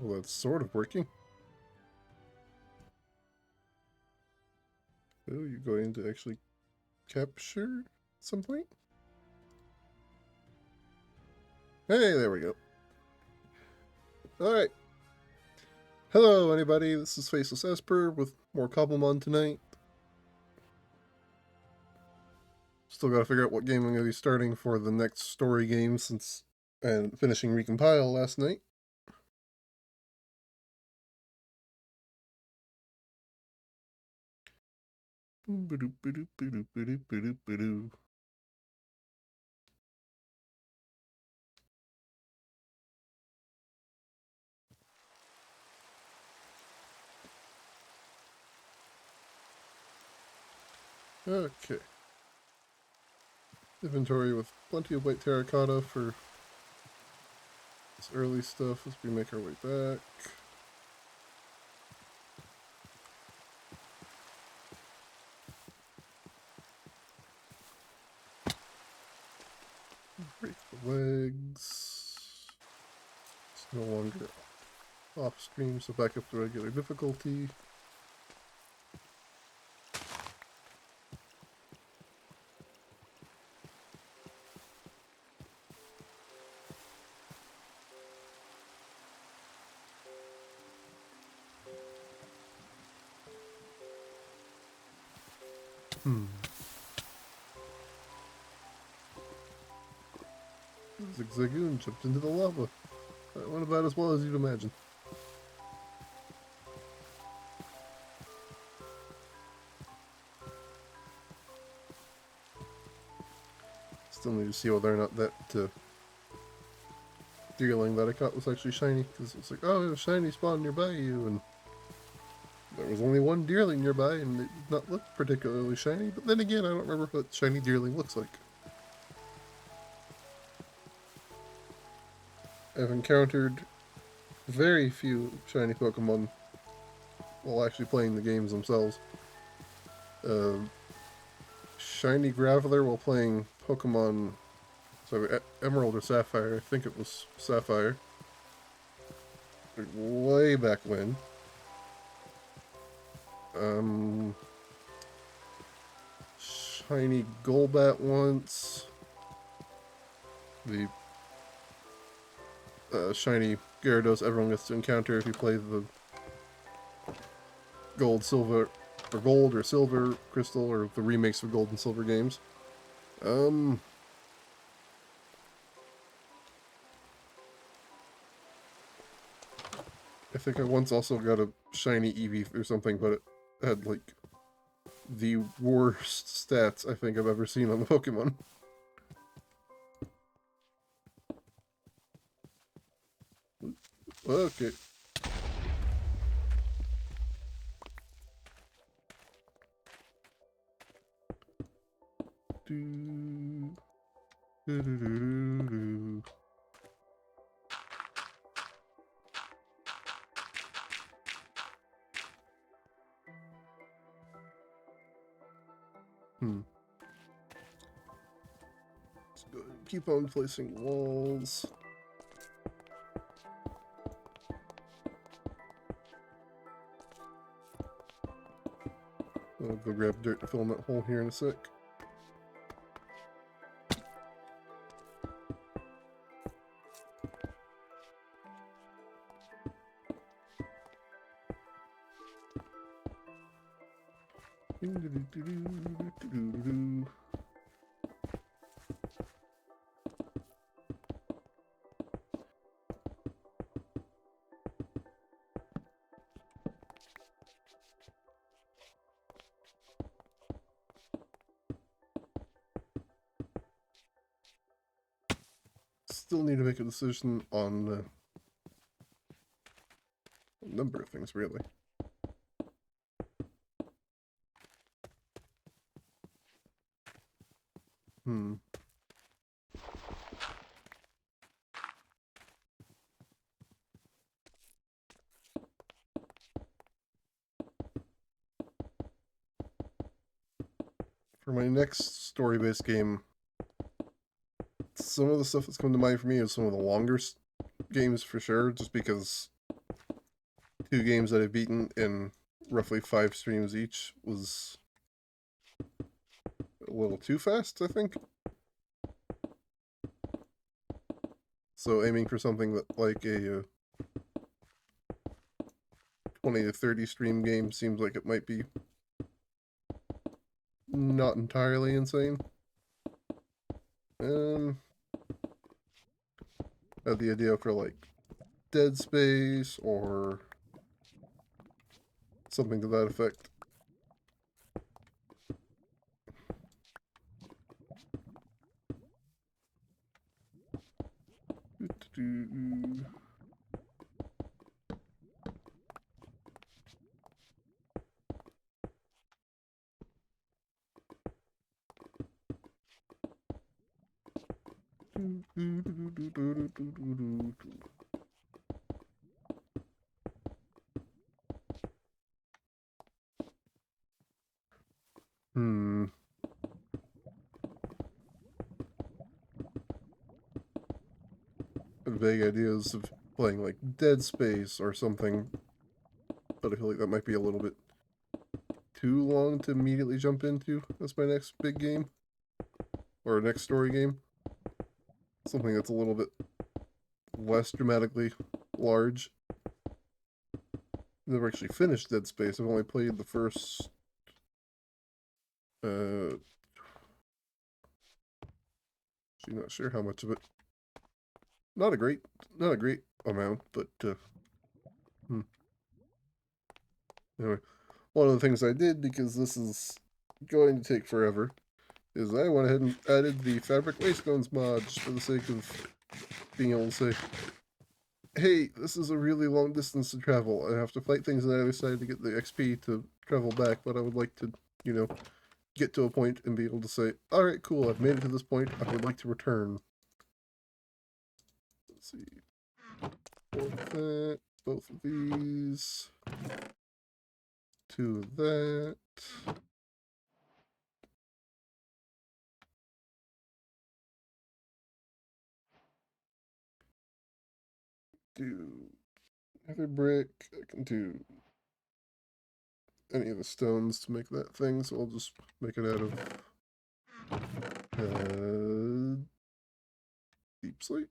Well, that's sort of working. Oh, you're going to actually capture something? Hey, there we go. Alright. Hello, anybody. This is Faceless Esper with more Cobblemon tonight. Still gotta figure out what game I'm gonna be starting for the next story game and finishing Recompile last night. Okay. Inventory with plenty of white terracotta for this early stuff as we make our way back. Break the legs. It's no longer off stream, so back up to regular difficulty. Zigzagoon jumped into the lava. That went about as well as you'd imagine. Still need to see whether or not that deerling that I caught was actually shiny, because it's like, oh, there's a shiny spawn nearby you, and there was only one deerling nearby, and it did not look particularly shiny, but then again, I don't remember what shiny deerling looks like. I've encountered very few shiny Pokemon while actually playing the games themselves. Shiny Graveler while playing Pokemon, so Emerald or Sapphire, I think it was Sapphire, way back when. Shiny Golbat once. The shiny Gyarados everyone gets to encounter if you play the gold, silver, or gold or silver crystal, or the remakes of gold and silver games. I think I once also got a shiny Eevee or something, but it had like the worst stats I think I've ever seen on the Pokemon. Okay. Do, do, do, do, do. Let's go ahead and keep on placing walls. I'll go grab dirt to fill in that hole here in a sec. Still need to make a decision on a number of things, really. For my next story-based game, some of the stuff that's come to mind for me is some of the longer games for sure, just because two games that I've beaten in roughly 5 streams each was a little too fast, I think. So aiming for something that like a 20 to 30 stream game seems like it might be not entirely insane. I had the idea for like Dead Space or something to that effect. Hmm. Vague ideas of playing like Dead Space or something, but I feel like that might be a little bit too long to immediately jump into as my next big game or next story game. Something that's a little bit less dramatically large. Never actually finished Dead Space. I've only played the first actually not sure how much of it. Not a great amount, but anyway, one of the things I did, because this is going to take forever, is I went ahead and added the Fabric Waystones mod just for the sake of being able to say, hey, this is a really long distance to travel. I have to fight things on the other side to get the XP to travel back, but I would like to, get to a point and be able to say, alright, cool, I've made it to this point, I would like to return. Let's see. Both of these. 2 of that. Do another brick. I can do any of the stones to make that thing, so I'll just make it out of deep slate.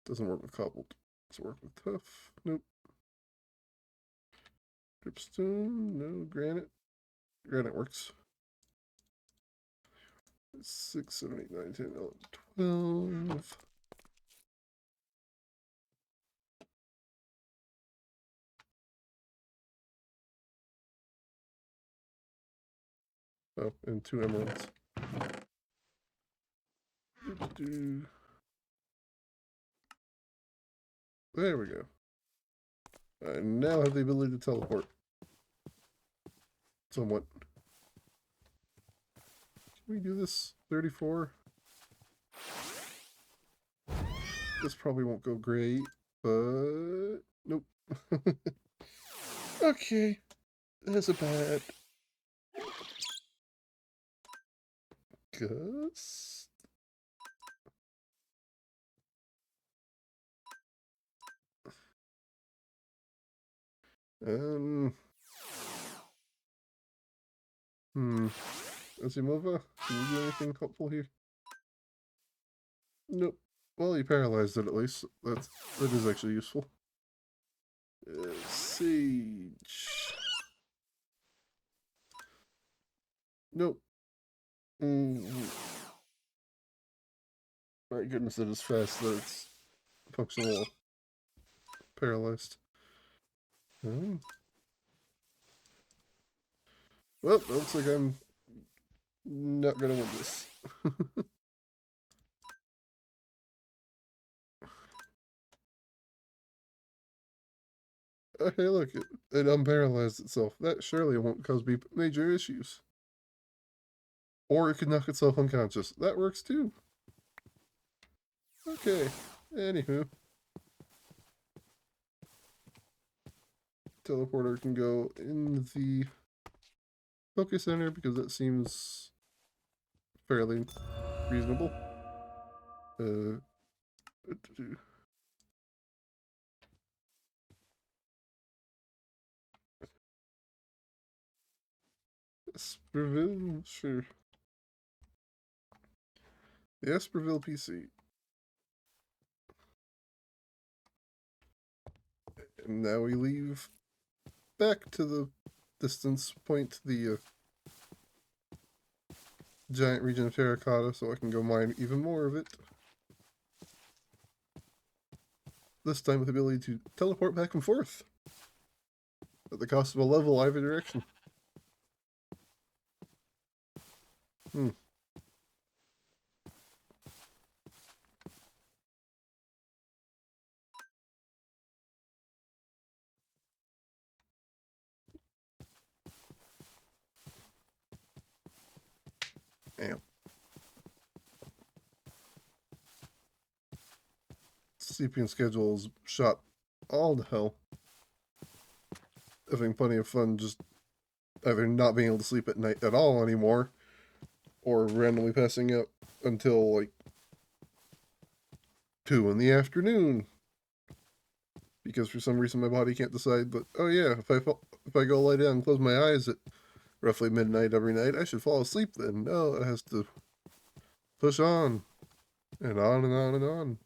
Doesn't work with cobbled. Does it work with tough? Nope. Dripstone? No. Granite? Granite works. 6, 7, 8, 9, 10, 11, 12. Oh, and 2 emeralds. There we go. I now have the ability to teleport. Somewhat. Can we do this? 34? This probably won't go great, but nope. Okay, that's a bad. Gust. Um. Azimova, can you do anything helpful here? Nope. Well, you paralyzed it at least. That is actually useful. Siege. Nope. My goodness, it is fast that it's functional paralyzed. Oh. Well, it looks like I'm not gonna win this. Hey, look, it unparalyzed itself. That surely won't cause me major issues. Or it could knock itself unconscious. That works too. Okay. Anywho. Teleporter can go in the focus center because that seems fairly reasonable. Esperville, sure. The Esperville PC. And now we leave back to the distance point, the giant region of Terracotta, so I can go mine even more of it. This time with the ability to teleport back and forth at the cost of a level either direction. Damn. Sisyphean schedule is shot all to hell. Having plenty of fun just either not being able to sleep at night at all anymore, or randomly passing out until like 2 in the afternoon. Because for some reason my body can't decide that, oh yeah, if I go lie down and close my eyes at roughly midnight every night, I should fall asleep then. No, it has to push on and on and on and on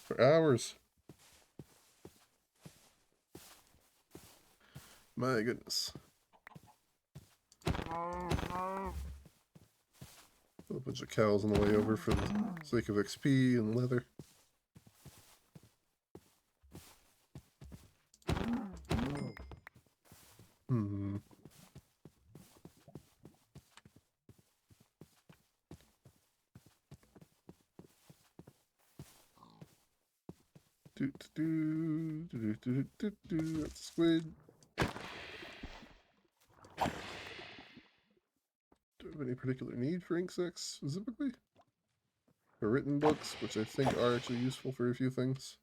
for hours. My goodness. A bunch of cows on the way over for the sake of XP and leather. That's a squid. Do I have any particular need for ink sacs specifically? For written books, which I think are actually useful for a few things.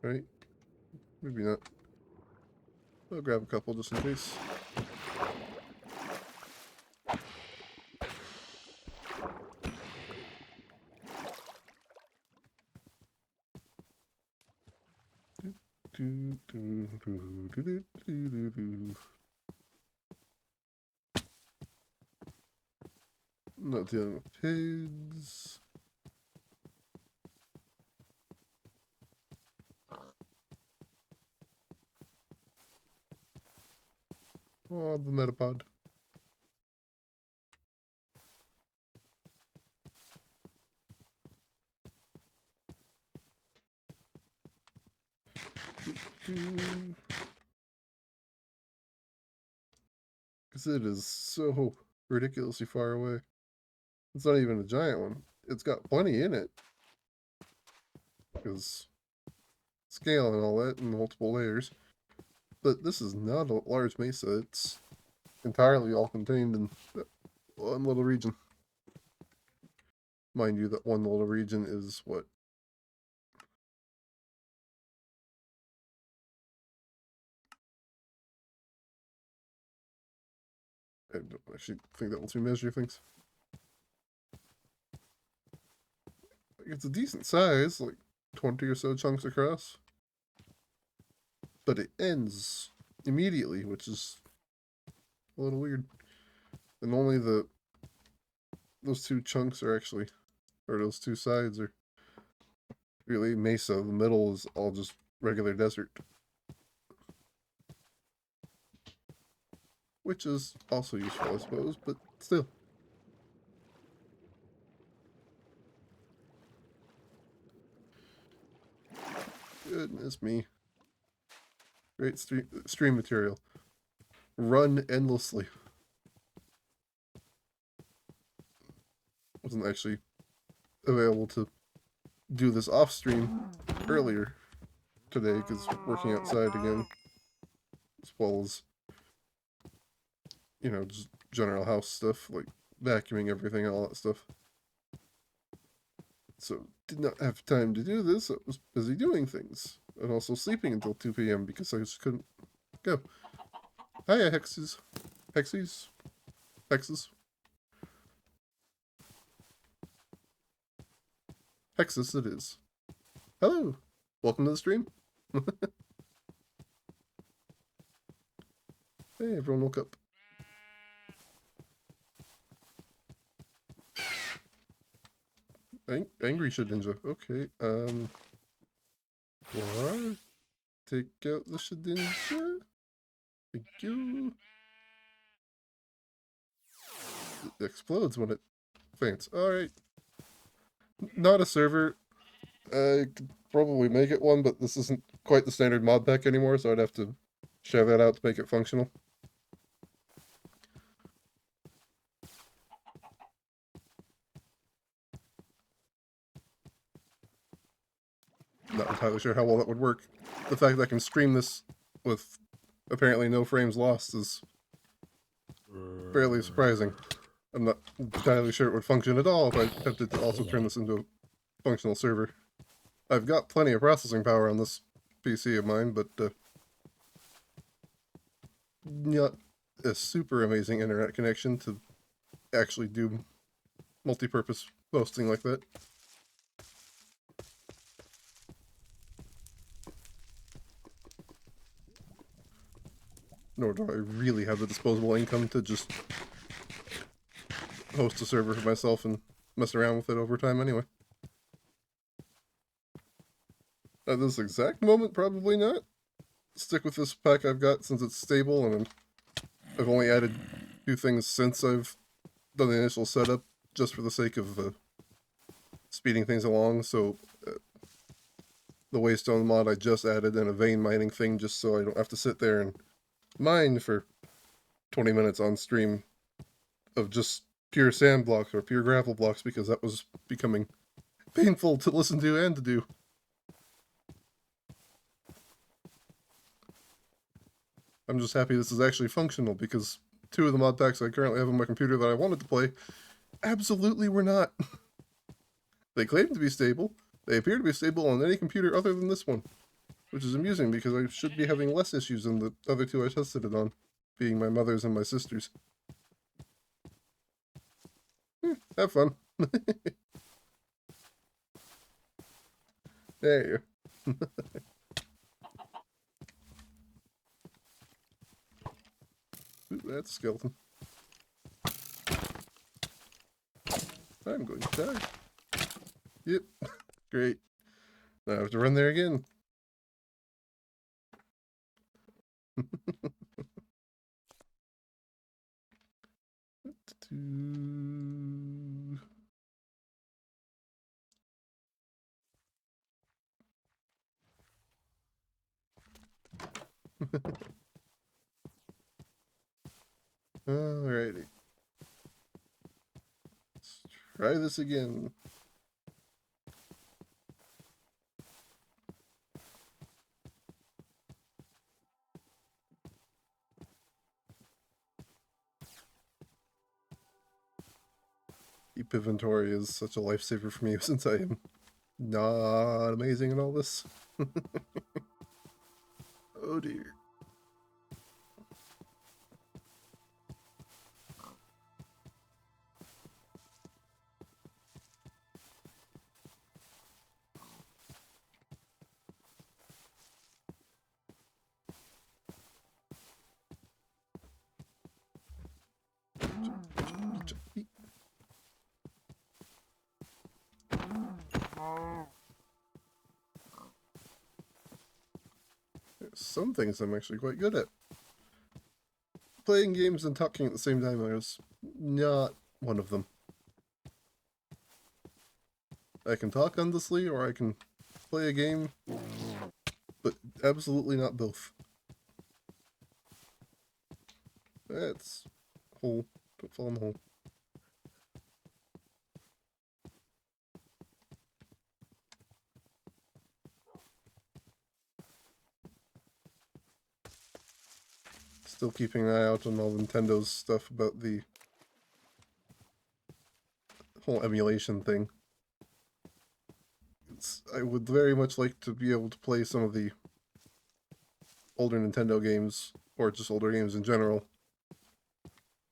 Right? Maybe not. I'll grab a couple just in case. Not dealing with pigs. Oh, the metapod. Because it is so ridiculously far away. It's not even a giant one. It's got plenty in it. Because scale and all that and multiple layers. But this is not a large mesa. It's entirely all contained in one little region. Mind you, that one little region is what? I don't actually think that lets me measure things. It's a decent size, like 20 or so chunks across. But it ends immediately, which is a little weird. And only those two chunks are actually, or those two sides are really mesa. The middle is all just regular desert. Which is also useful, I suppose, but still. Goodness me. Great stream material. Run endlessly. Wasn't actually available to do this off stream earlier today because working outside again, as well as, you know, just general house stuff like vacuuming everything and all that stuff. So did not have time to do this. I was busy doing things and also sleeping until 2 p.m. because I just couldn't go. Hiya, Hexes. Hexies. Hexes. Hexes it is. Hello. Welcome to the stream. Hey, everyone woke up. Angry Shedinja. Okay. What? Take out the Shedinja. Thank you. It explodes when it faints. Alright. Not a server. I could probably make it one, but this isn't quite the standard mod pack anymore, so I'd have to share that out to make it functional. Not entirely sure how well that would work. The fact that I can stream this with apparently no frames lost is fairly surprising. I'm not entirely sure it would function at all if I attempted to also turn this into a functional server. I've got plenty of processing power on this PC of mine, but not a super amazing internet connection to actually do multi-purpose hosting like that. Nor do I really have the disposable income to just host a server for myself and mess around with it over time anyway. At this exact moment, probably not. Stick with this pack I've got since it's stable, and I've only added a few things since I've done the initial setup, just for the sake of speeding things along. So the Waystone mod I just added, and a vein mining thing, just so I don't have to sit there and mine for 20 minutes on stream of just pure sand blocks or pure gravel blocks, because that was becoming painful to listen to and to do. I'm just happy this is actually functional, because 2 of the mod packs I currently have on my computer that I wanted to play absolutely were not. They claim to be stable. They appear to be stable on any computer other than this one, which is amusing because I should be having less issues than the other 2 I tested it on, being my mother's and my sister's. Have fun. There you go. Ooh, that's a skeleton. I'm going to die. Yep. Great. Now I have to run there again. Alrighty. Let's try this again. Keep inventory is such a lifesaver for me since I am not amazing in all this. Oh dear. There's some things I'm actually quite good at. Playing games and talking at the same time is not one of them. I can talk endlessly, or I can play a game, but absolutely not both. That's hole. Don't fall in the hole. Still keeping an eye out on all Nintendo's stuff about the whole emulation thing. I would very much like to be able to play some of the older Nintendo games, or just older games in general,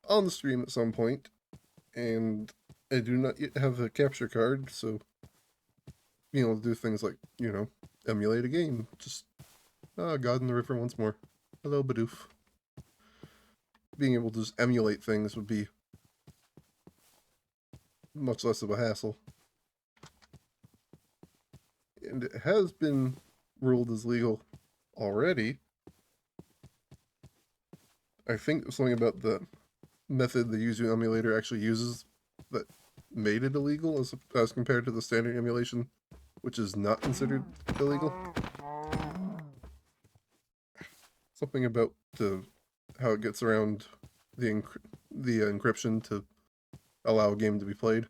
on the stream at some point, and I do not yet have a capture card, so being able to do things like, emulate a game. Just, God in the River once more. Hello, Bidoof. Being able to just emulate things would be much less of a hassle. and it has been ruled as legal already. I think something about the method the Yuzu emulator actually uses that made it illegal as compared to the standard emulation, which is not considered illegal. Something about how it gets around the encryption to allow a game to be played.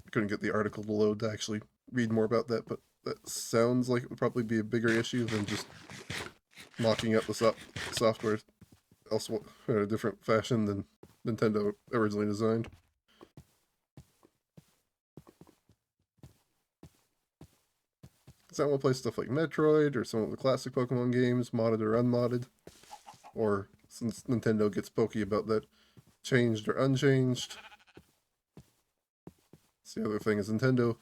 I couldn't get the article to load to actually read more about that, but that sounds like it would probably be a bigger issue than just mocking up the software elsewhere in a different fashion than Nintendo originally designed. Some will play stuff like Metroid or some of the classic Pokemon games, modded or unmodded. Or, since Nintendo gets pokey about that, changed or unchanged. That's the other thing is Nintendo,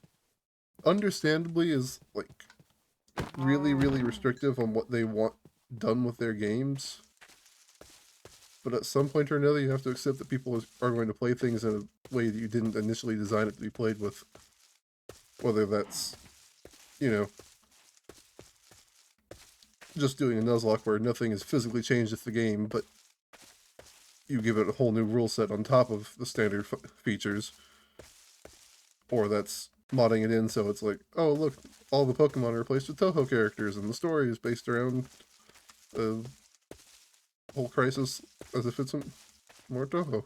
understandably, is like really, really restrictive on what they want done with their games. But at some point or another, you have to accept that people are going to play things in a way that you didn't initially design it to be played with. Whether that's, you know, just doing a Nuzlocke where nothing is physically changed with the game, but you give it a whole new rule set on top of the standard features. Or that's modding it in so it's like, oh look, all the Pokemon are replaced with Toho characters and the story is based around the whole crisis as if it's more Toho.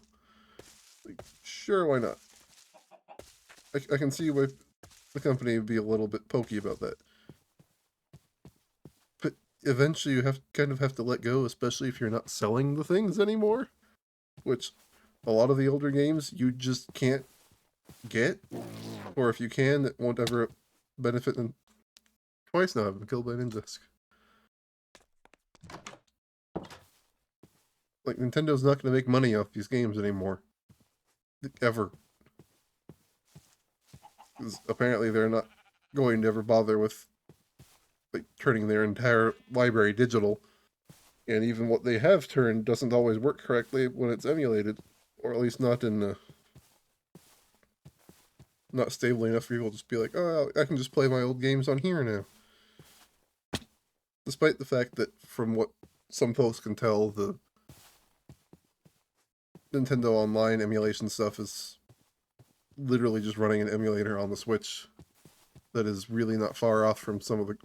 Like, sure, why not? I can see why the company would be a little bit pokey about that. But eventually you kind of have to let go, especially if you're not selling the things anymore. Which, a lot of the older games, you just can't get. Or if you can, it won't ever benefit them. Twice now I've been killed by an Indesk. Like, Nintendo's not going to make money off these games anymore. Ever. Because apparently they're not going to ever bother with like turning their entire library digital. And even what they have turned doesn't always work correctly when it's emulated. Or at least not in not stable enough for people to just be like, oh, I can just play my old games on here now. Despite the fact that, from what some folks can tell, the Nintendo Online emulation stuff is literally just running an emulator on the Switch that is really not far off from some of the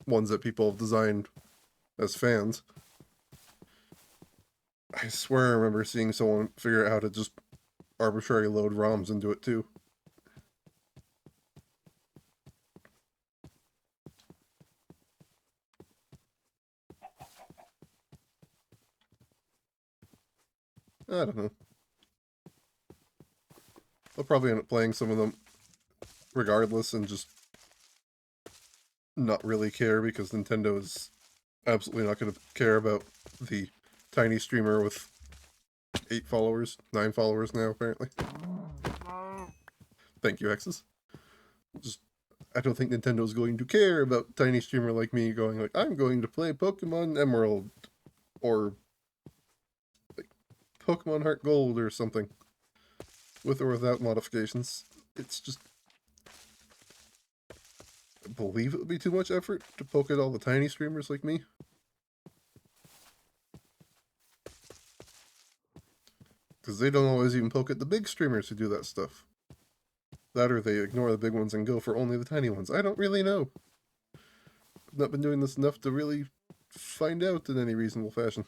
ones that people have designed as fans. I swear I remember seeing someone figure out how to just arbitrarily load ROMs into it too. I don't know. I'll probably end up playing some of them regardless and just not really care because Nintendo is absolutely not going to care about the tiny streamer with 8 followers, 9 followers now apparently. Thank you, X's. I don't think Nintendo's going to care about a tiny streamer like me going like, I'm going to play Pokemon Emerald or like Pokemon Heart Gold or something with or without modifications. It's just, I believe it would be too much effort to poke at all the tiny streamers like me. Because they don't always even poke at the big streamers who do that stuff. That or they ignore the big ones and go for only the tiny ones. I don't really know. I've not been doing this enough to really find out in any reasonable fashion.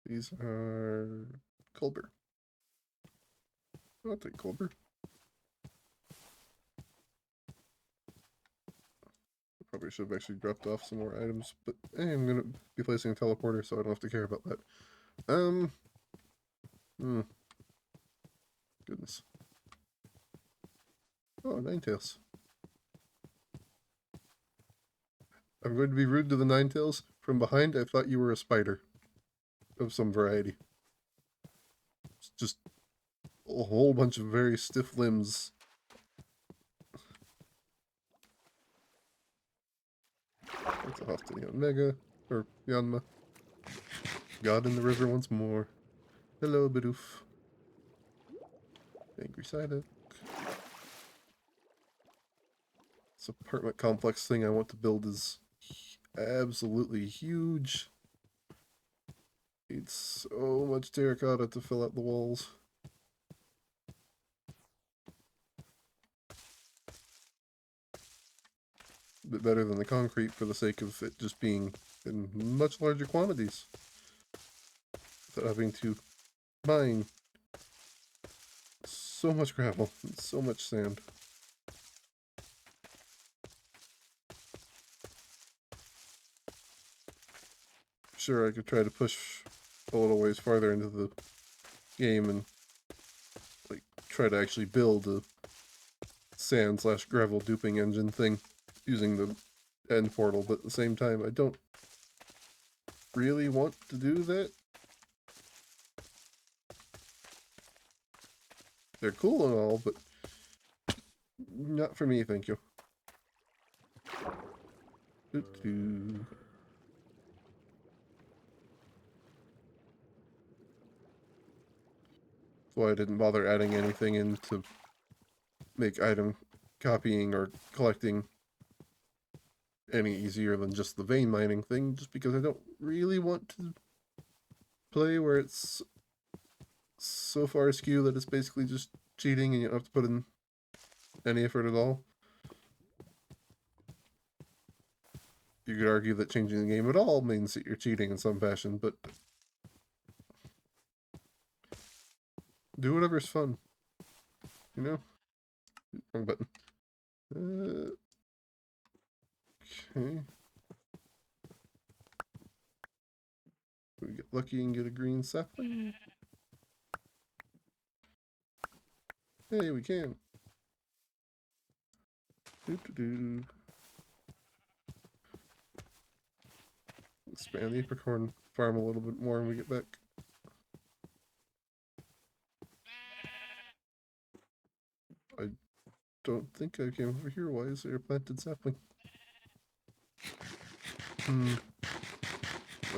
These are Colbert. I'll take Colbert. Probably should have actually dropped off some more items, but hey, I'm gonna be placing a teleporter, so I don't have to care about that. Goodness. Oh, Ninetales. I'm going to be rude to the Ninetales. From behind, I thought you were a spider of some variety. Just a whole bunch of very stiff limbs. That's off to the Omega, or Yanma. God in the river once more. Hello, Bidoof. Angry Psyduck. This apartment complex thing I want to build is absolutely huge. Needs so much terracotta to fill out the walls. A bit better than the concrete for the sake of it just being in much larger quantities. Without having to mine so much gravel and so much sand. Sure, I could try to push a little ways farther into the game and like try to actually build a sand slash gravel duping engine thing using the end portal, but at the same time I don't really want to do that. They're cool and all, but not for me, thank you. Doo-doo. That's why I didn't bother adding anything in to make item copying or collecting any easier than just the vein mining thing, just because I don't really want to play where it's so far askew that it's basically just cheating and you don't have to put in any effort at all. You could argue that changing the game at all means that you're cheating in some fashion, but do whatever's fun. You know? Wrong button. Okay. We get lucky and get a green sapling. Hey, we can. Doo-doo-doo. Expand the apricorn farm a little bit more when we get back. I don't think I came over here. Why is there a planted sapling? I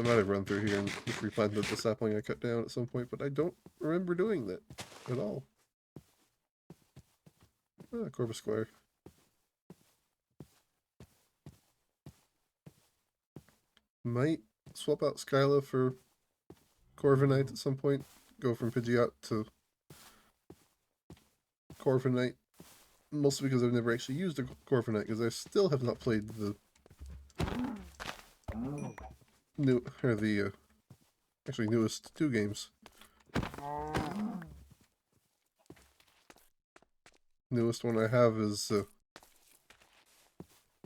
might have run through here and just replanted the sapling I cut down at some point, but I don't remember doing that at all. Ah, Corvus Square. Might swap out Skyla for Corviknight at some point. Go from Pidgeot to Corviknight. Mostly because I've never actually used a Corviknight, because I still have not played the actually newest 2 games. Newest one I have is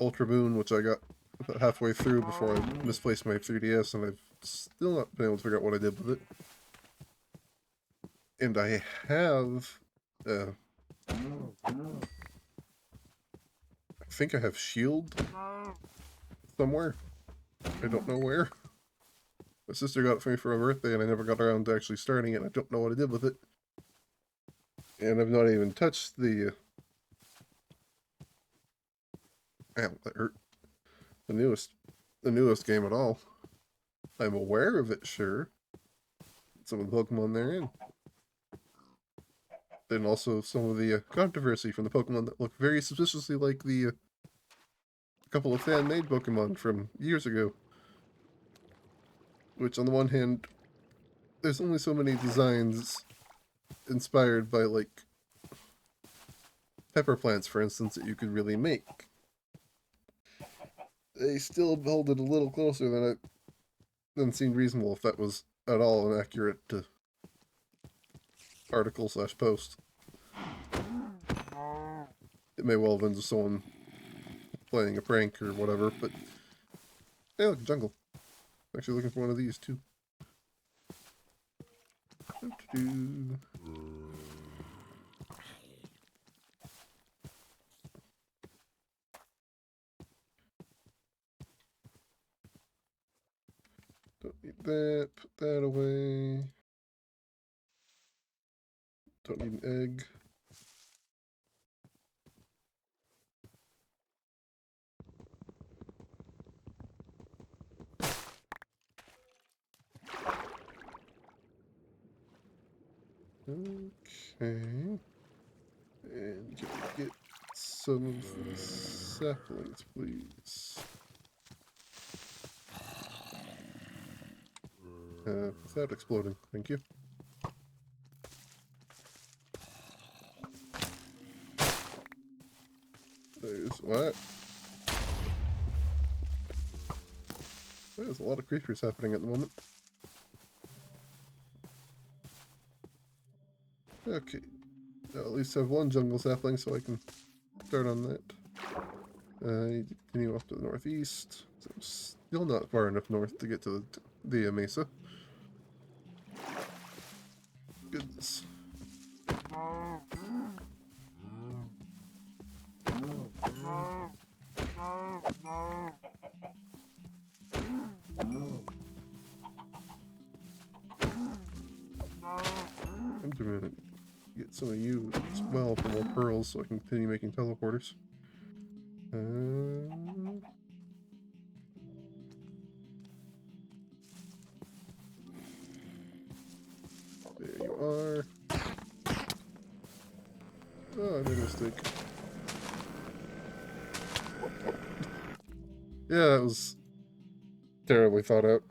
Ultra Moon, which I got about halfway through before I misplaced my 3DS, and I've still not been able to figure out what I did with it. And I have, I think I have Shield somewhere. I don't know where. My sister got it for me for my birthday, and I never got around to actually starting it. I don't know what I did with it. And I've not even touched the... ow, that hurt. The newest game at all. I'm aware of it, sure. Some of the Pokemon therein. And also some of the controversy from the Pokemon that look very suspiciously like the couple of fan-made Pokemon from years ago. Which, on the one hand, there's only so many designs inspired by, like, pepper plants, for instance, that you could really make. They still held it a little closer than seemed reasonable, if that was at all an accurate article slash post. It may well have been just someone playing a prank or whatever, but hey, look, jungle. I'm actually looking for one of these too. Don't need that. Put that away. Don't need an egg. Okay. And can we get some of the saplings, please? Without exploding, thank you. There's what? There's a lot of creatures happening at the moment. Okay. I'll at least have one jungle sapling so I can start on that. I need to continue off to the northeast. So I'm still not far enough north to get to the mesa. Goodness. I'm gonna get some of you as well for more pearls so I can continue making teleporters. There you are. Oh, I made a mistake. Yeah, that was terribly thought out.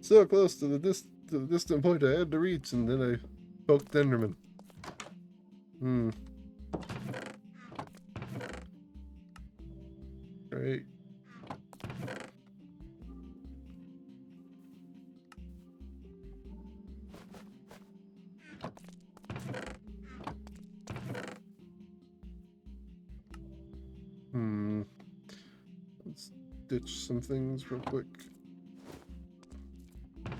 So close to the distant point I had to reach, and then I poked Enderman. Right. Let's ditch some things real quick. I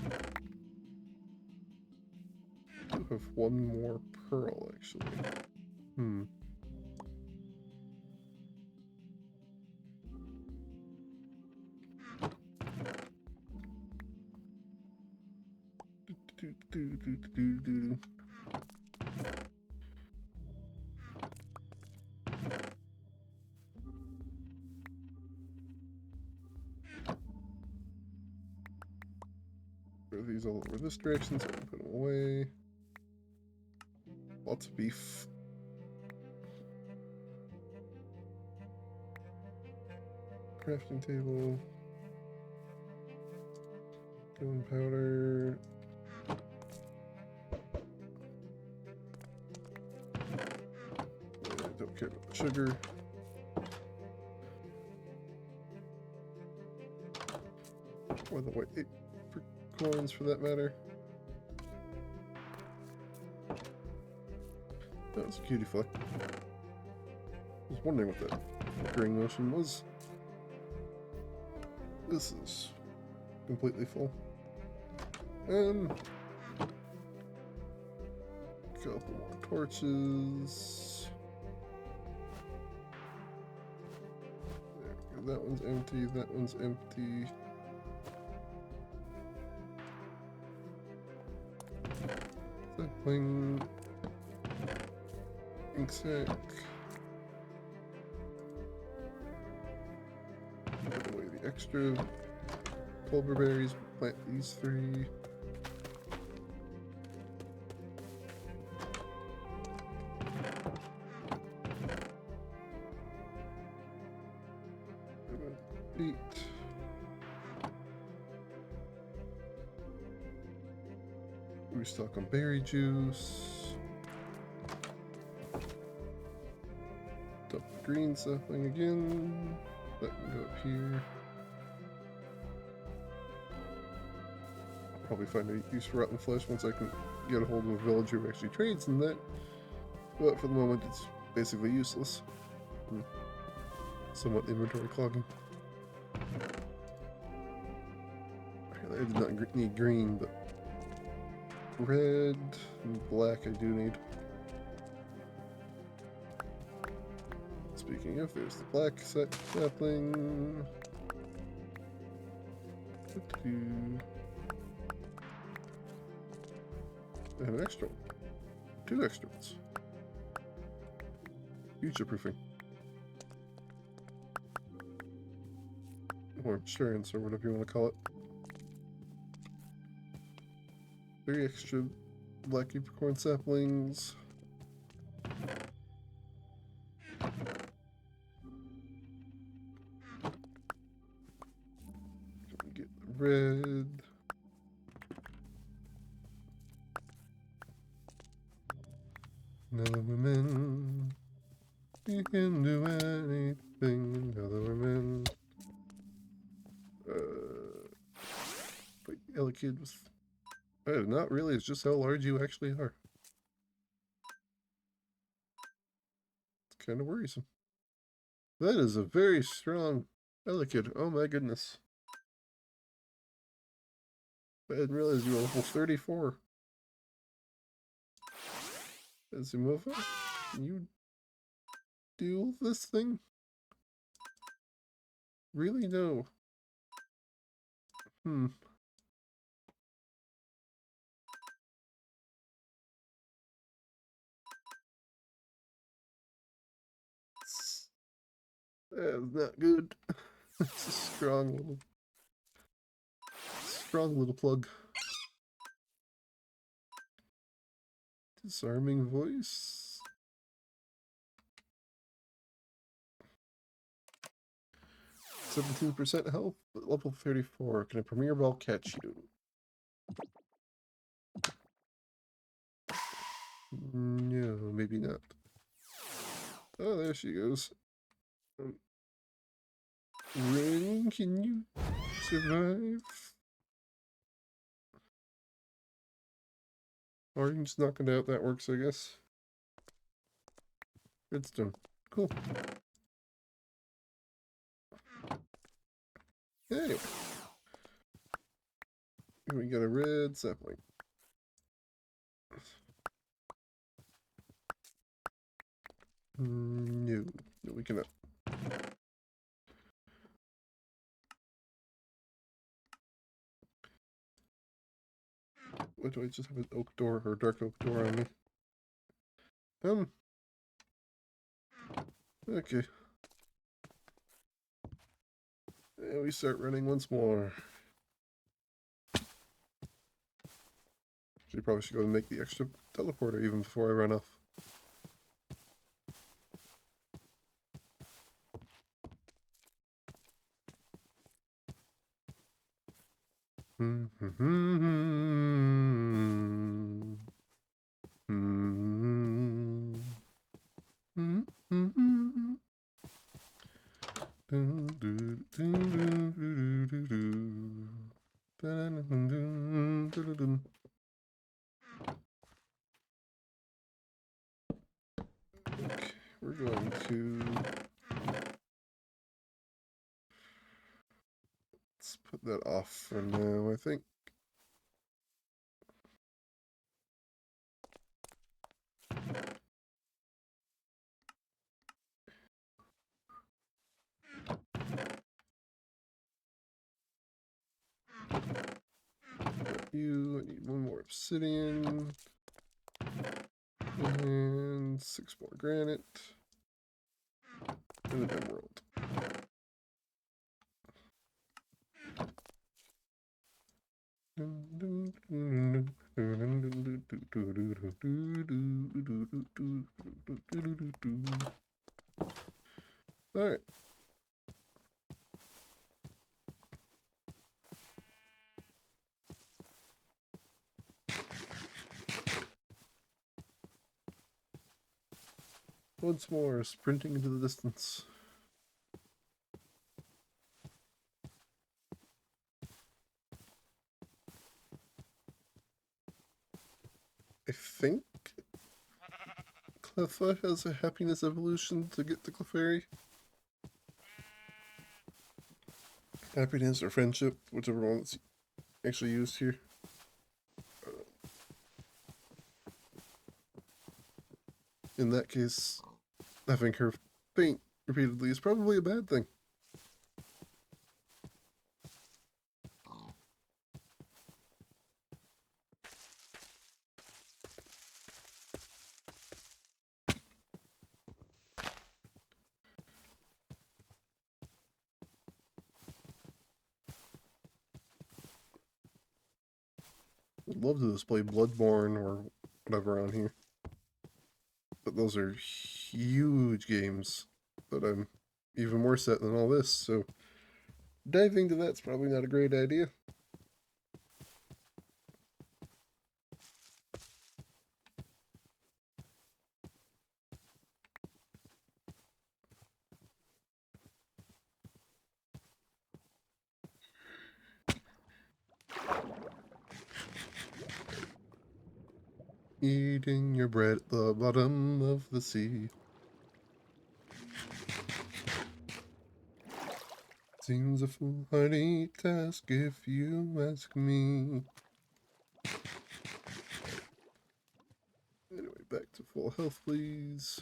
do have one more pearl, actually. Throw these all over this direction so I can put them away. Lots of beef. Crafting table. Gunpowder. I don't care about the sugar. Or the white coins for that matter. That was a cutie flick. I was wondering what that flickering motion was. This is completely full. Couple more torches. There we go. That one's empty. That one's empty. Sapling. Ink sac. Put away the extra pulver berries. Plant these 3. Eat. Restock on berry juice. Dump the green sapling again. That can go up here. Probably find a use for rotten flesh once I can get a hold of a villager who actually trades in that. But for the moment, it's basically useless. Somewhat inventory clogging. I did not need green, but red and black I do need. Speaking of, there's the black sapling. I have an extra one. 2 extra ones. Future-proofing. Or insurance, or whatever you want to call it. 3 extra black apricorn saplings. Get the red. Another woman. You can do anything. Another woman. But Ella Kid was. Not really. It's just how large you actually are. It's kind of worrisome. That is a very strong Ella Kid. Oh my goodness. I didn't realize you were level 34. Azumova, can you deal this thing? Really? No. That's not good. It's a strong little plug. Disarming voice. %17% health, but level 34. Can a Premier Ball catch you? No, maybe not. Oh, there she goes. Ring, can you survive? Orange knocking out, that works, I guess. Redstone. Cool. Anyway. We got a red sapling. No. No, we cannot. What do I just have an oak door or dark oak door on me? Okay. And we start running once more. Actually, probably should go and make the extra teleporter even before I run off. Okay, we're going to... Let's put that off for now, I think. I need 1 more obsidian. And 6 more granite. And an emerald. Alright. Once more, sprinting into the distance. I think Cleffa has a happiness evolution to get to Clefairy. Happiness or friendship, whichever one that's actually used here. In that case, having her faint repeatedly is probably a bad thing. I'd love to just play Bloodborne or whatever on here. But those are huge games that I'm even more set than all this, so diving to that's probably not a great idea. Eating your bread at the bottom of the sea. Seems a foolhardy task if you ask me. Anyway, back to full health, please.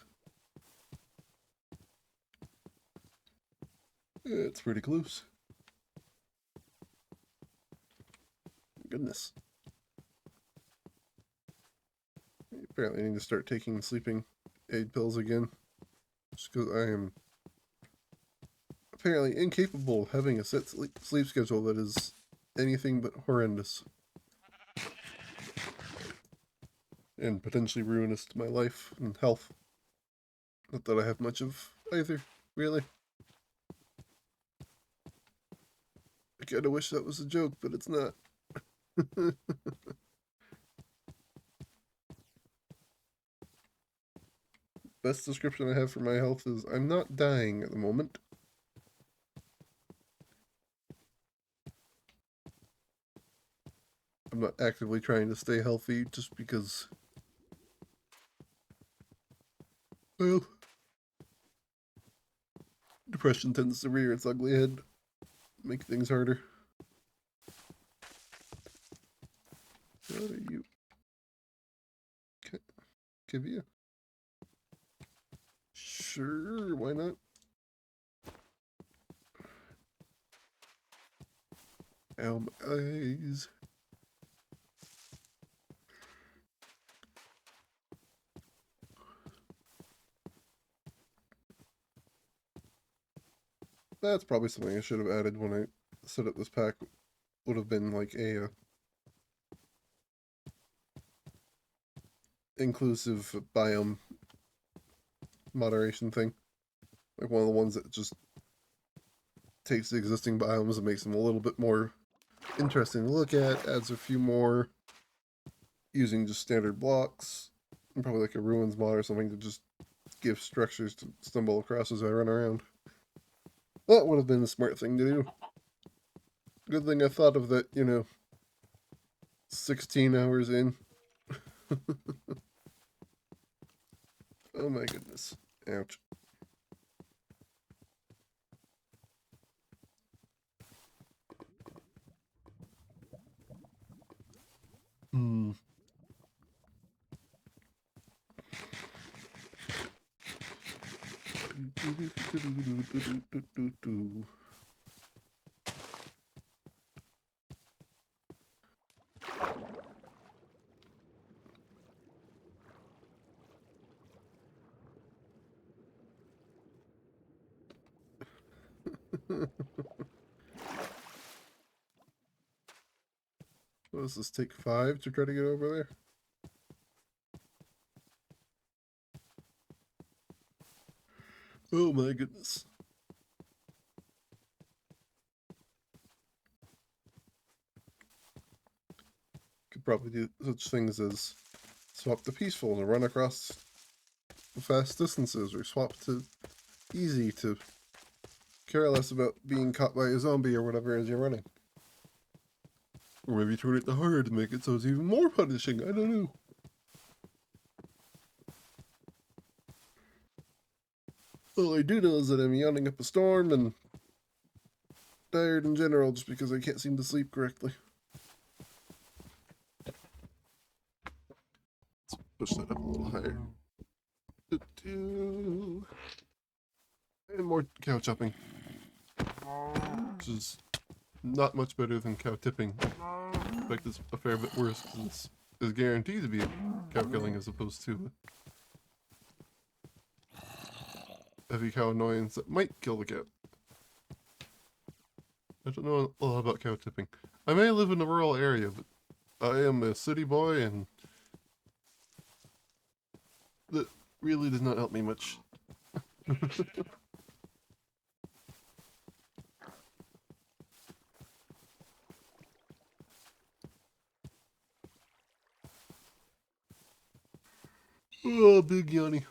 It's pretty close. Goodness. Apparently I need to start taking sleeping aid pills again. Just because I am apparently incapable of having a set sleep schedule that is anything but horrendous. And potentially ruinous to my life and health. Not that I have much of either, really. I kinda wish that was a joke, but it's not. Best description I have for my health is I'm not dying at the moment. I'm not actively trying to stay healthy just because, well, depression tends to rear its ugly head, make things harder. What are you? Give you? Sure, why not? Ow, my eyes. That's probably something I should have added when I set up this pack. Would have been like a inclusive biome moderation thing. Like one of the ones that just takes the existing biomes and makes them a little bit more interesting to look at, adds a few more using just standard blocks, and probably like a ruins mod or something to just give structures to stumble across as I run around. That would have been a smart thing to do. Good thing I thought of that, 16 hours in. Oh my goodness. Ouch. Hmm. What does this take 5 to try to get over there? Oh my goodness. Could probably do such things as swap to peaceful to run across fast distances, or swap to easy to care less about being caught by a zombie or whatever as you're running. Or maybe turn it to hard to make it so it's even more punishing. I don't know. All I do know is that I'm yawning up a storm and tired in general just because I can't seem to sleep correctly. Let's push that up a little higher. And more cow chopping. Which is not much better than cow tipping. In fact, it's a fair bit worse because it's guaranteed to be cow killing as opposed to heavy cow annoyance that might kill the cow. I don't know a lot about cow tipping. I may live in a rural area, but I am a city boy, and that really does not help me much. Oh, big Yanni.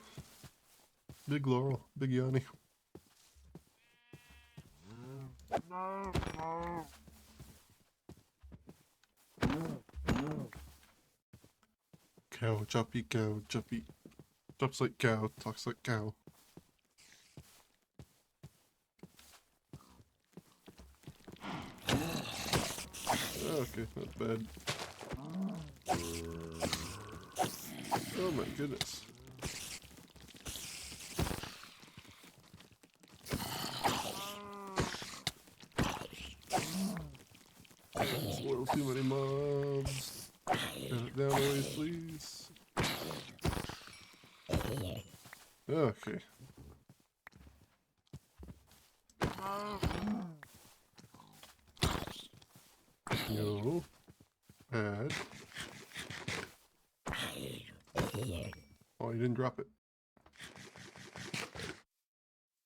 Big Laurel. Big Yanni. Cow, choppy cow, choppy. Chops like cow, talks like cow. Okay, not bad. Oh my goodness. That's a little too many mobs. Cut it down a ways, please. Okay. No. Add. Oh, you didn't drop it.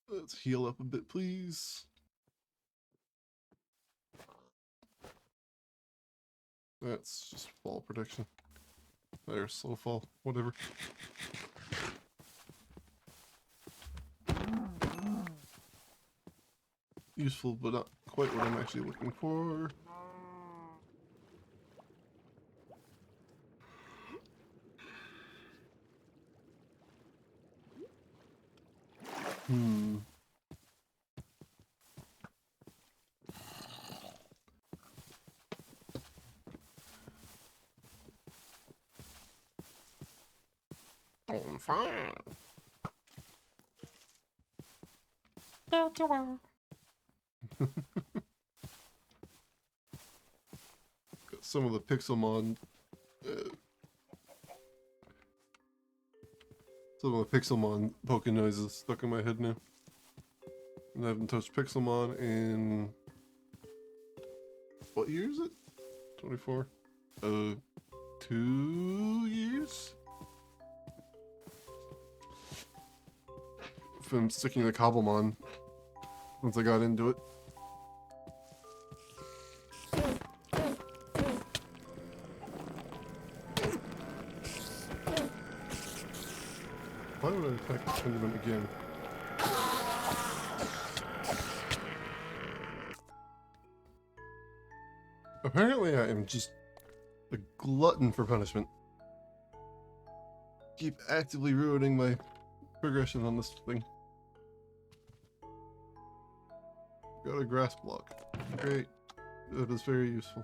Let's heal up a bit, please. That's just fall protection. There's slow fall, whatever. Useful, but not quite what I'm actually looking for. On fire. Got some of the Pixelmon. Some of the Pixelmon poking noises stuck in my head now. And I haven't touched Pixelmon in. What year is it? 24? 2 years? From sticking to Cobblemon once I got into it. Why would I attack the Enderman again? Apparently I am just a glutton for punishment. Keep actively ruining my progression on this thing. Got a grass block. Great. That is very useful.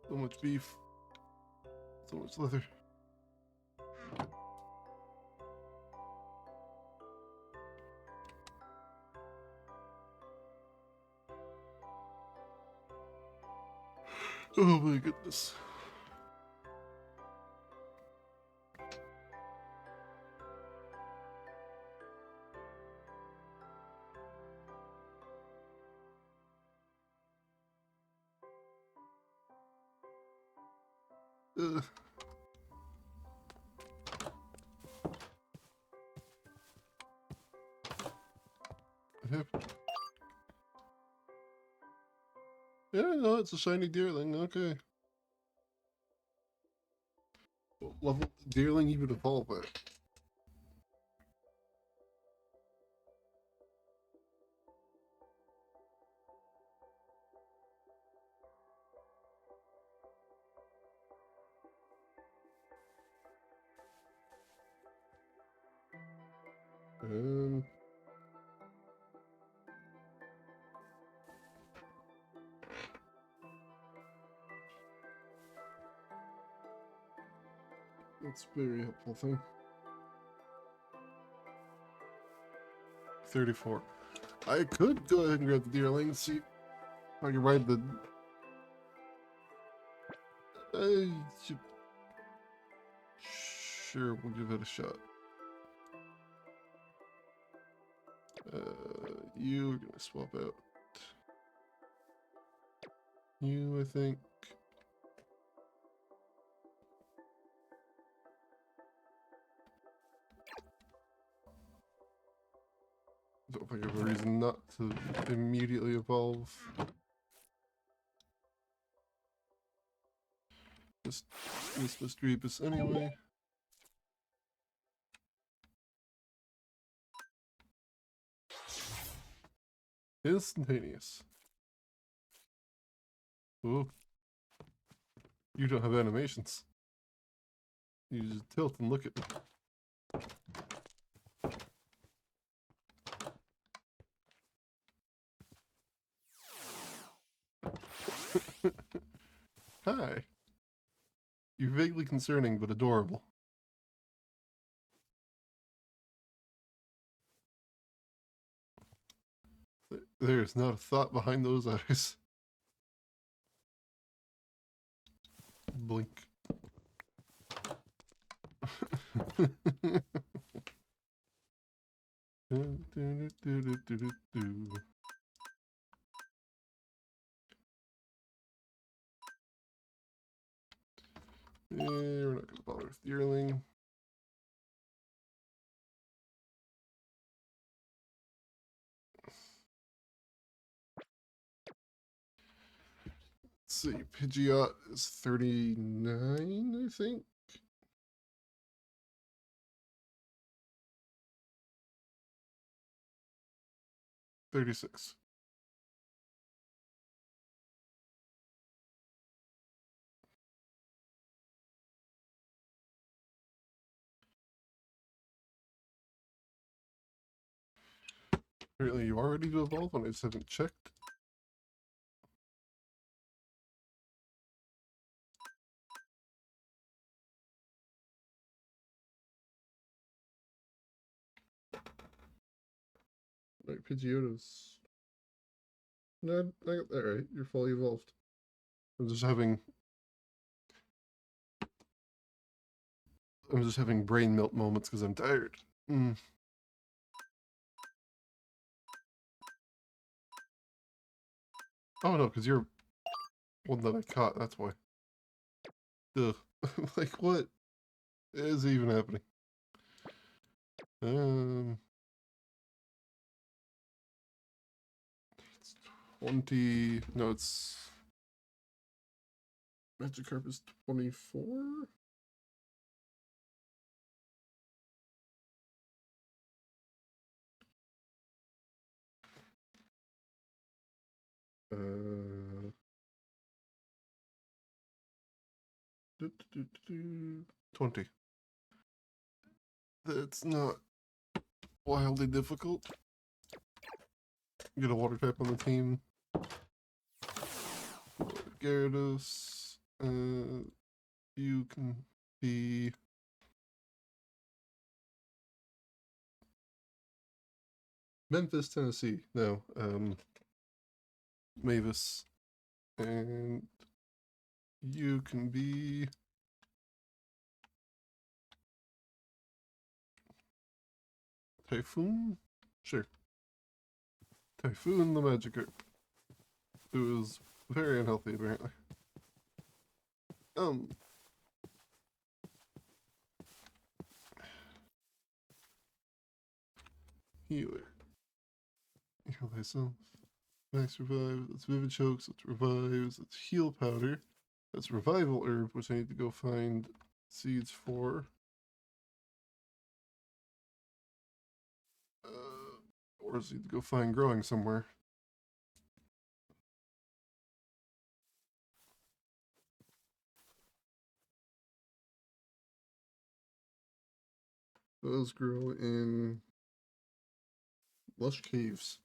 So much beef. So much leather. Oh my goodness. What happened? Yeah, no, it's a shiny deerling. Okay. What level did deerling even evolve at? Um. That's a very helpful thing. 34. I could go ahead and grab the deerling and see if I can ride the. Sure, we'll give it a shot. you are gonna swap out. You, I think. Don't think I have a reason not to immediately evolve. Just dismiss Rebus anyway. Instantaneous. Oh, you don't have animations. You just tilt and look at me. Hi. You're vaguely concerning, but adorable. There's not a thought behind those eyes. Blink. We're not going to bother with Yearling. Let's see, Pidgeot is 39, I think. 36. Apparently you are ready to evolve, and I just haven't checked. Right, Pidgeot's... No, I got that right. You're fully evolved. I'm just having brain melt moments because I'm tired. Oh no, because you're one that I caught, that's why. Ugh. Like, what is even happening? 20... No, it's... Magikarp is 24? Uh... 20. That's not wildly difficult. Get a water type on the team. Gyarados. You can be... Memphis, Tennessee. No, Mavis. And you can be... Typhoon? Sure. Typhoon the Magikarp. It was very unhealthy, apparently. Healer. Heal thyself. Max revive. That's Vivid Chokes. That's revives. That's heal powder. That's revival herb, which I need to go find seeds for. Or is need to go find growing somewhere. Those grow in lush caves.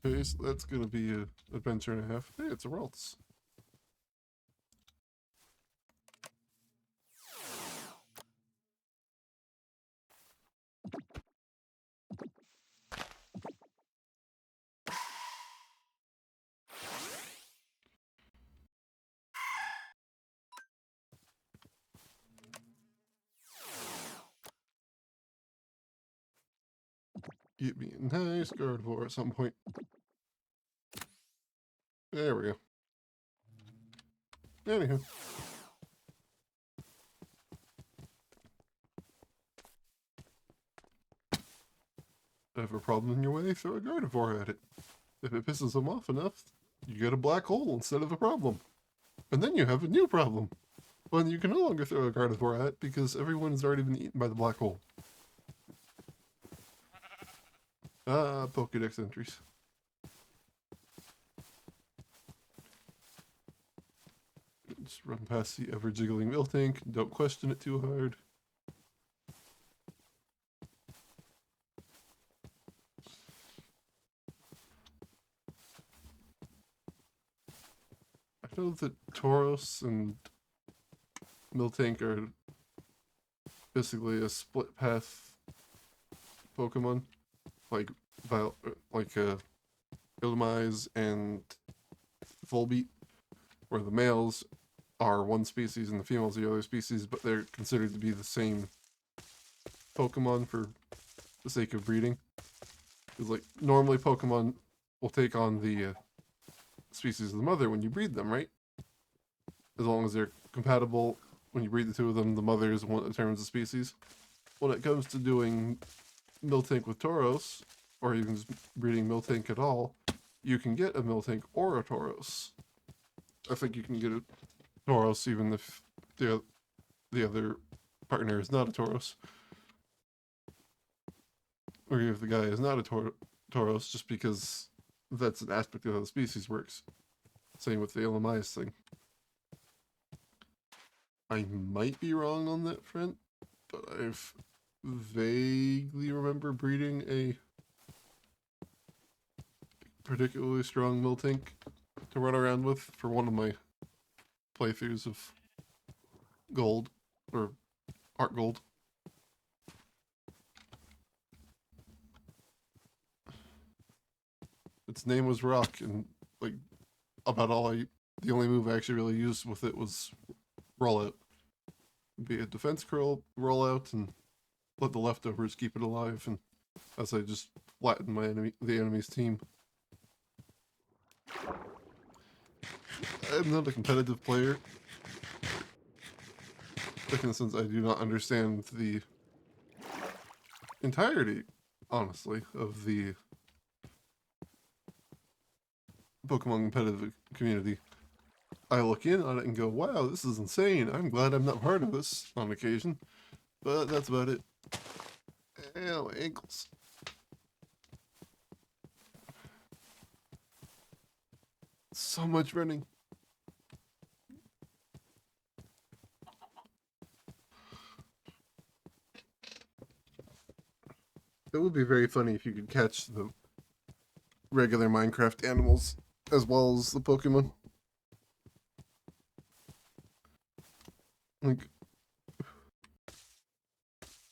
Okay, so that's gonna be an adventure and a half. Hey, it's a Ralts. Get me a nice Gardevoir at some point. There we go. Anywho. If a problem in your way, throw a Gardevoir at it. If it pisses them off enough, you get a black hole instead of a problem. And then you have a new problem. One you can no longer throw a Gardevoir at because everyone's already been eaten by the black hole. Pokédex entries. Just run past the ever-jiggling Miltank. Don't question it too hard. I know that Tauros and Miltank are basically a split path Pokemon, like Illumise and Volbeat, where the males are one species and the females are the other species, but they're considered to be the same Pokemon for the sake of breeding. Because like normally Pokemon will take on the species of the mother when you breed them, right? As long as they're compatible, when you breed the two of them, the mother is the one that determines the species. When it comes to doing Miltank with Tauros, or even just breeding Miltank at all, you can get a Miltank or a Tauros. I think you can get a Tauros even if the other partner is not a Tauros. Or if the guy is not a Tauros, just because that's an aspect of how the species works. Same with the Illumise thing. I might be wrong on that front, but I've vaguely remember breeding a particularly strong Miltank to run around with for one of my playthroughs of Gold, or Art Gold. Its name was Rock, and like about the only move I actually really used with it was Rollout. Be a defense curl, rollout, and let the leftovers keep it alive, and as I just flatten the enemy's team. I'm not a competitive player, like in the sense I do not understand the entirety, honestly, of the Pokemon competitive community. I look in on it and go, wow, this is insane. I'm glad I'm not part of this on occasion. But that's about it. Ow, ankles. So much running. It would be very funny if you could catch the regular Minecraft animals as well as the Pokemon. Like,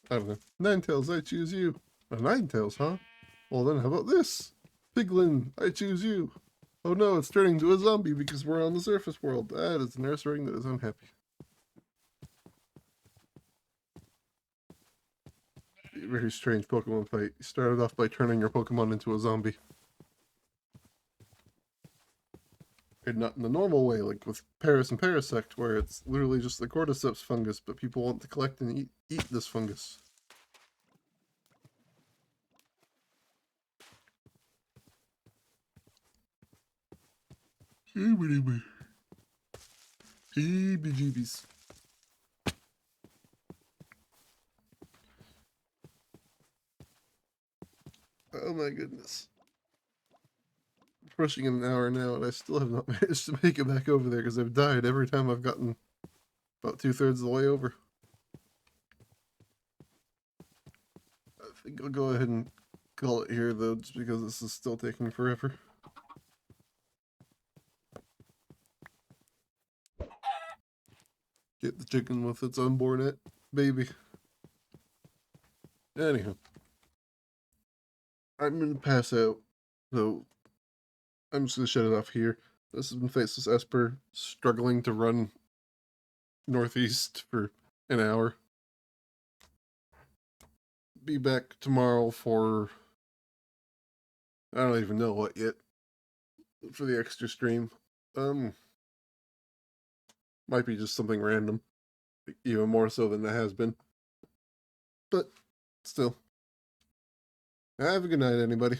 I don't know. Ninetales, I choose you. A Ninetales, huh? Well then, how about this? Piglin, I choose you. Oh no, it's turning to a zombie because we're on the surface world. That is a nurse ring that is unhappy. A very strange Pokemon fight. You started off by turning your Pokemon into a zombie. And not in the normal way, like with Paris and Parasect, where it's literally just the cordyceps fungus, but people want to collect and eat this fungus. Heebie-jeebies. Oh my goodness. Rushing in an hour now, and I still have not managed to make it back over there because I've died every time I've gotten about 2/3 of the way over. I think I'll go ahead and call it here, though, just because this is still taking forever. Get the chicken with its unborn baby. Anyhow, I'm gonna pass out, so I'm just gonna shut it off here. This has been Faceless Esper, struggling to run northeast for an hour. Be back tomorrow for I don't even know what yet for the extra stream. Might be just something random, even more so than it has been. But still, have a good night, anybody.